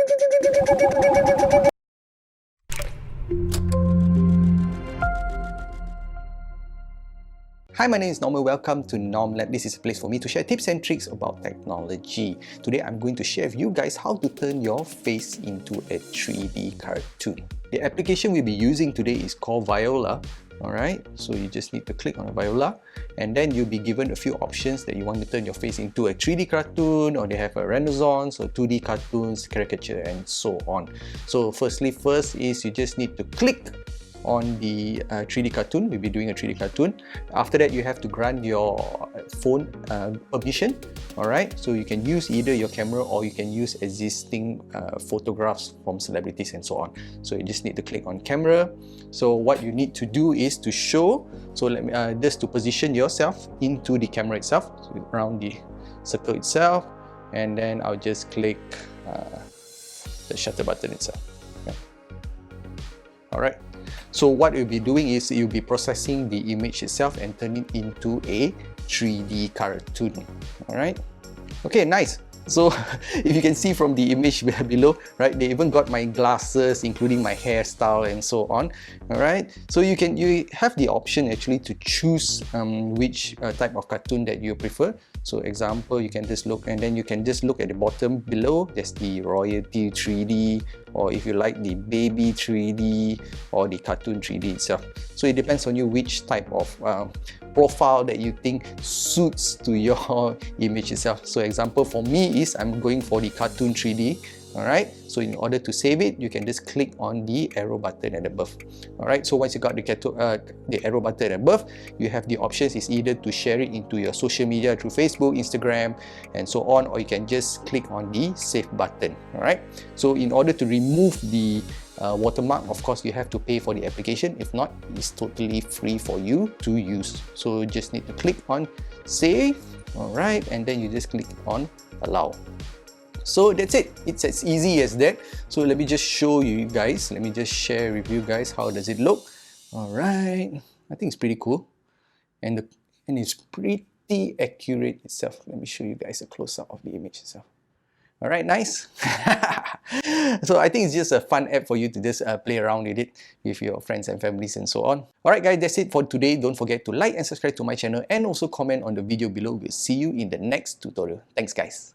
Hi, my name is Norman. Welcome to NormLab. This is a place for me to share tips and tricks about technology. Today, I'm going to share with you guys how to turn your face into a 3D cartoon. The application we'll be using today is called Voila. Alright, so you just need to click on Voila and then you'll be given a few options that you want to turn your face into a 3D cartoon, or they have a Renaissance or 2D cartoons, caricature, and so on. So first is you just need to click on the 3D cartoon. We'll be doing a 3D cartoon. After that, you have to grant your phone permission. Alright, so you can use either your camera or you can use existing photographs from celebrities and so on. So you just need to click on camera. So what you need to do is to show, so let me just to position yourself into the camera itself, so around the circle itself, and then I'll just click the shutter button itself. Okay. Alright. So what you'll be doing is you'll be processing the image itself and turning it into a 3D cartoon. Alright? Okay, nice. So if you can see from the image below, right, they even got my glasses, including my hairstyle and so on. Alright, so you have the option actually to choose which type of cartoon that you prefer. So example, you can just look, and then you can just look at the bottom below. There's the royalty 3D, or if you like the baby 3D, or the cartoon 3D itself. So it depends on you which type of profile that you think suits to your image itself. So example for me is I'm going for the cartoon 3D. Alright, so in order to save it, you can just click on the arrow button at above. Alright, so once you got the arrow button above, you have the options is either to share it into your social media through Facebook, Instagram, and so on, or you can just click on the save button. Alright, so in order to remove the watermark, of course, you have to pay for the application. If not, it's totally free for you to use. So you just need to click on save. Alright, and then you just click on allow. So that's it. It's as easy as that. So let me just show you guys. Let me just share with you guys how does it look. Alright, I think it's pretty cool, and it's pretty accurate itself. Let me show you guys a close-up of the image itself. Alright, nice. So I think it's just a fun app for you to just play around with it with your friends and families and so on. Alright guys, that's it for today. Don't forget to like and subscribe to my channel and also comment on the video below. We'll see you in the next tutorial. Thanks guys.